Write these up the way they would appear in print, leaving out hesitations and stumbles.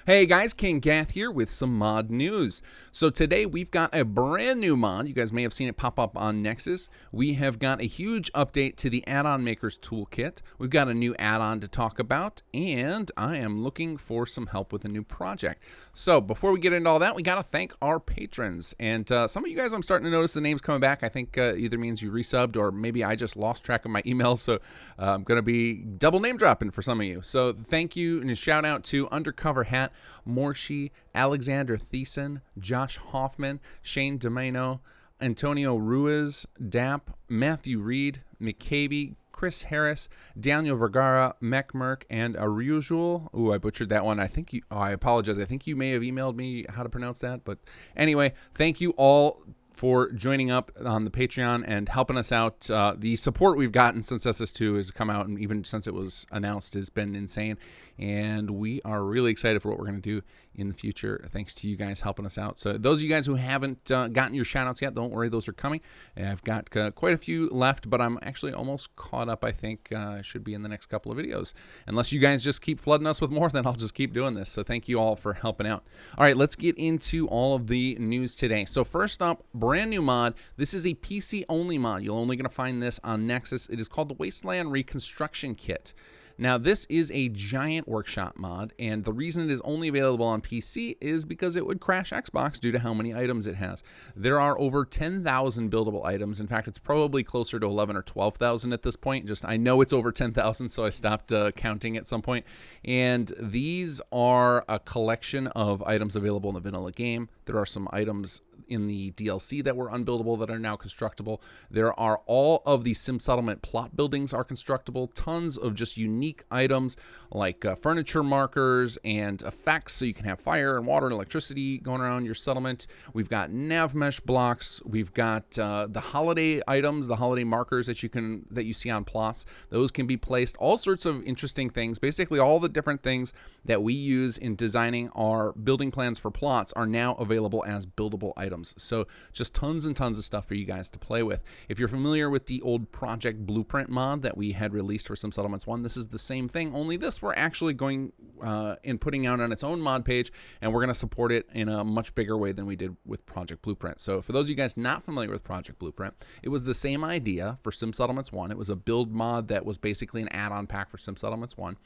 Hey guys, kinggath here with some mod news. So today we've got a brand new mod. You guys may have seen it pop up on Nexus. We have got a huge update to the add-on makers toolkit. We've got a new add-on to talk about, and I am looking for some help with a new project. So before we get into all that, we got to thank our patrons. And some of you guys, I'm starting to notice the names coming back. I think either means you resubbed or maybe I just lost track of my emails. So I'm going to be double name dropping for some of you. So thank you and a shout out to Undercover Hat, Morshi, Alexander Thiessen, Josh Hoffman, Shane Domeno, Antonio Ruiz, Dap, Matthew Reed, McCabe, Chris Harris, Daniel Vergara, Mechmerk, and Arusual. Ooh, I butchered that one. I apologize. I think you may have emailed me how to pronounce that. But anyway, thank you all for joining up on the Patreon and helping us out. The support we've gotten since SS2 has come out, and even since it was announced, has been insane. And we are really excited for what we're going to do in the future, thanks to you guys helping us out. So those of you guys who haven't gotten your shout-outs yet, don't worry, those are coming. I've got quite a few left, but I'm actually almost caught up, I think. Should be in the next couple of videos. Unless you guys just keep flooding us with more, then I'll just keep doing this. So thank you all for helping out. All right, let's get into all of the news today. So first up, brand new mod. This is a PC-only mod. You're only going to find this on Nexus. It is called the Wasteland Reconstruction Kit. Now, this is a giant workshop mod, and the reason it is only available on PC is because it would crash Xbox due to how many items it has. There are over 10,000 buildable items. In fact, it's probably closer to 11 or 12,000 at this point. I know it's over 10,000, so I stopped counting at some point. And these are a collection of items available in the vanilla game. There are some items in the DLC that were unbuildable that are now constructible. There are all of the Sim Settlement plot buildings are constructible. Tons of just unique items like furniture markers and effects, so you can have fire and water and electricity going around your settlement. We've got nav mesh blocks. We've got the holiday items, the holiday markers that you see on plots. Those can be placed. All sorts of interesting things. Basically, all the different things that we use in designing our building plans for plots are now available as buildable items. So just tons and tons of stuff for you guys to play with. If you're familiar with the old Project Blueprint mod that we had released for Sim Settlements 1, this is the same thing, only this we're actually going and putting out on its own mod page, and we're going to support it in a much bigger way than we did with Project Blueprint. So for those of you guys not familiar with Project Blueprint, it was the same idea for Sim Settlements 1. It was a build mod that was basically an add-on pack for Sim Settlements 1,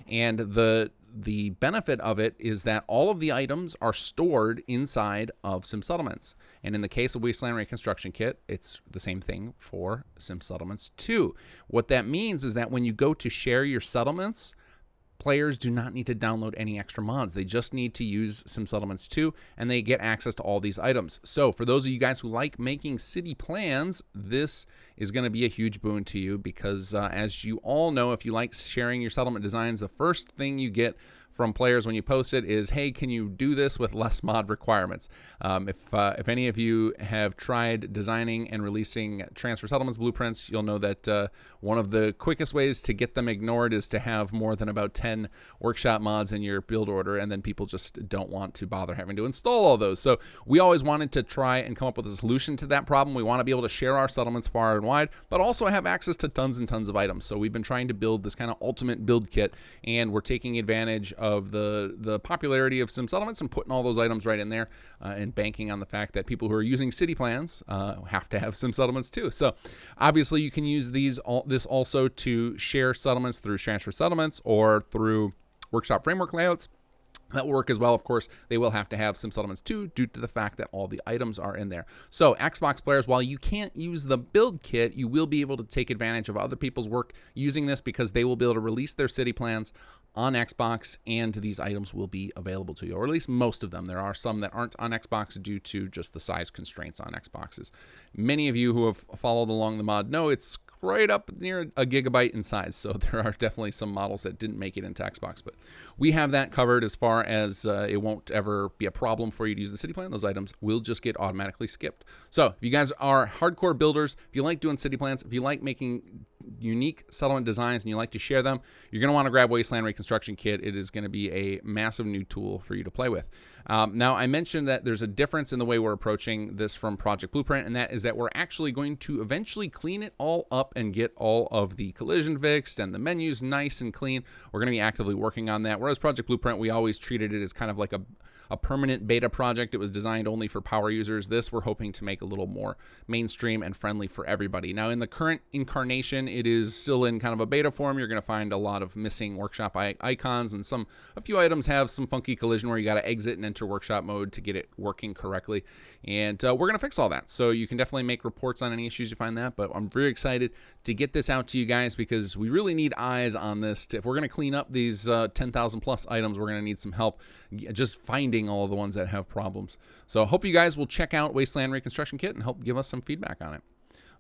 and the benefit of it is that all of the items are stored inside of Sim Settlements. And in the case of Wasteland Reconstruction Kit, it's the same thing for Sim Settlements 2. What that means is that when you go to share your settlements, players do not need to download any extra mods. They just need to use Sim Settlements 2, and they get access to all these items. So for those of you guys who like making city plans, this is going to be a huge boon to you because as you all know, if you like sharing your settlement designs, the first thing you get from players when you post it is, hey, can you do this with less mod requirements? If any of you have tried designing and releasing transfer settlements blueprints, you'll know that one of the quickest ways to get them ignored is to have more than about 10 workshop mods in your build order, and then people just don't want to bother having to install all those. So we always wanted to try and come up with a solution to that problem. We want to be able to share our settlements far and wide, but also have access to tons and tons of items. So we've been trying to build this kind of ultimate build kit, and we're taking advantage of the popularity of Sim Settlements and putting all those items right in there and banking on the fact that people who are using city plans have to have Sim Settlements too. So obviously you can use this also to share settlements through transfer settlements or through workshop framework layouts. That will work as well. Of course, they will have to have Sim Settlements 2 due to the fact that all the items are in there. So Xbox players, while you can't use the build kit, you will be able to take advantage of other people's work using this because they will be able to release their city plans on Xbox, and these items will be available to you, or at least most of them. There are some that aren't on Xbox due to just the size constraints on Xboxes. Many of you who have followed along the mod know it's right up near a gigabyte in size, so there are definitely some models that didn't make it into Xbox, but we have that covered as far as it won't ever be a problem for you to use the city plan. Those items will just get automatically skipped. So if you guys are hardcore builders, if you like doing city plans, if you like making unique settlement designs and you like to share them, you're going to want to grab Wasteland Reconstruction Kit. It is going to be a massive new tool for you to play with. Now, I mentioned that there's a difference in the way we're approaching this from Project Blueprint, and that is that we're actually going to eventually clean it all up and get all of the collision fixed and the menus nice and clean. We're going to be actively working on that. Whereas Project Blueprint, we always treated it as kind of like a permanent beta project. It was designed only for power users. This we're hoping to make a little more mainstream and friendly for everybody. Now, in the current incarnation, it is still in kind of a beta form. You're going to find a lot of missing workshop icons, and a few items have some funky collision where you got to exit and enter workshop mode to get it working correctly. And we're going to fix all that. So you can definitely make reports on any issues you find that, but I'm very excited to get this out to you guys because we really need eyes on this. If we're going to clean up these 10,000 plus items, we're going to need some help just finding all of the ones that have problems. So I hope you guys will check out Wasteland Reconstruction Kit and help give us some feedback on it.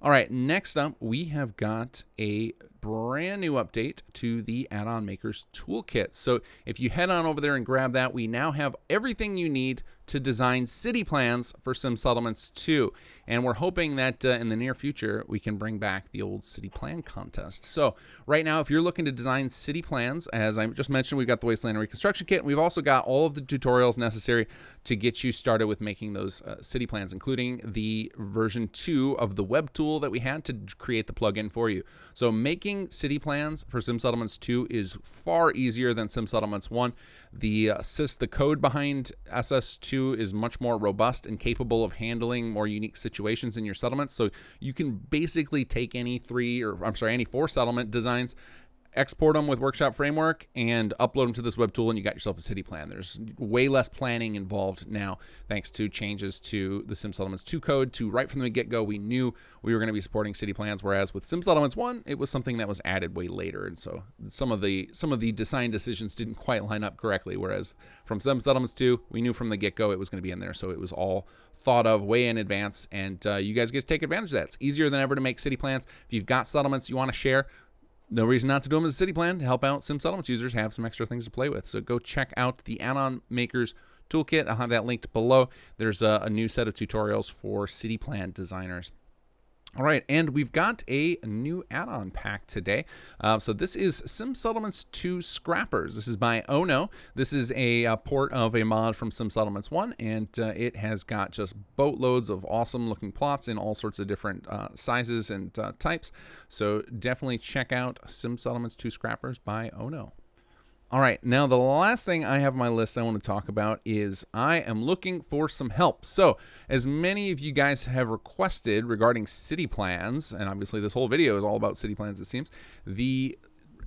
All right, next up, we have got a brand new update to the Add-on Makers Toolkit. So if you head on over there and grab that, we now have everything you need to design city plans for Sim Settlements 2. And we're hoping that in the near future, we can bring back the old city plan contest. So right now, if you're looking to design city plans, as I just mentioned, we've got the Wasteland Reconstruction Kit. We've also got all of the tutorials necessary to get you started with making those city plans, including the version 2 of the web tool that we had to create the plugin for you. So making city plans for Sim Settlements 2 is far easier than Sim Settlements 1. The code behind SS2 is much more robust and capable of handling more unique situations in your settlements. So you can basically take any 4 settlement designs, export them with Workshop Framework, and upload them to this web tool, and you got yourself a city plan. There's way less planning involved now, thanks to changes to the Sim Settlements 2 code. To right from the get-go, we knew we were going to be supporting city plans, whereas with Sim Settlements 1, it was something that was added way later, and so some of the design decisions didn't quite line up correctly, whereas from Sim Settlements 2, we knew from the get-go it was going to be in there, so it was all thought of way in advance, and you guys get to take advantage of that. It's easier than ever to make city plans. If you've got settlements you want to share, no reason not to do them as a city plan to help out Sim Settlements users have some extra things to play with. So go check out the Add-on Makers Toolkit. I'll have that linked below. There's a new set of tutorials for city plan designers. All right, and we've got a new add-on pack today. So this is Sim Settlements 2 Scrappers. This is by Ono. This is a port of a mod from Sim Settlements 1, and it has got just boatloads of awesome-looking plots in all sorts of different sizes and types. So definitely check out Sim Settlements 2 Scrappers by Ono. All right, now the last thing I have on my list I want to talk about is I am looking for some help. So as many of you guys have requested regarding city plans, and obviously this whole video is all about city plans it seems, the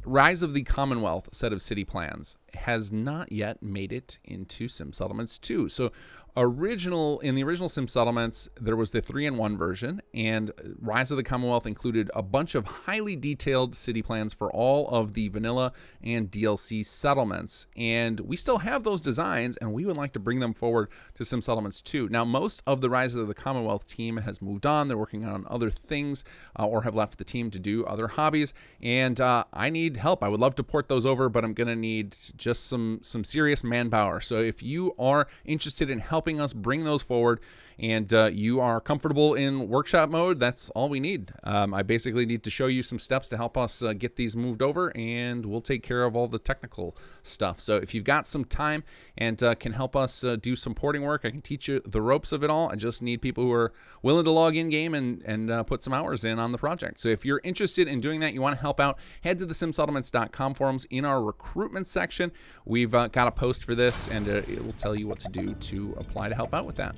Rise of the Commonwealth set of city plans has not yet made it into Sim Settlements 2. So in the original Sim Settlements, there was the 3-in-1 version, and Rise of the Commonwealth included a bunch of highly detailed city plans for all of the vanilla and DLC settlements. And we still have those designs, and we would like to bring them forward to Sim Settlements 2. Now, most of the Rise of the Commonwealth team has moved on. They're working on other things or have left the team to do other hobbies, and I need help. I would love to port those over, but I'm going to need just some serious manpower. So if you are interested in helping us bring those forward and you are comfortable in workshop mode, that's all we need. I basically need to show you some steps to help us get these moved over, and we'll take care of all the technical stuff. So if you've got some time and can help us do some porting work, I can teach you the ropes of it all. I just need people who are willing to log in game and put some hours in on the project. So if you're interested in doing that, you want to help out, head to the simsettlements.com forums. In our recruitment section, we've got a post for this, and it will tell you what to do to apply to help out with that.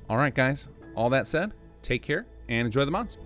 All right, guys, all that said, take care and enjoy the mods.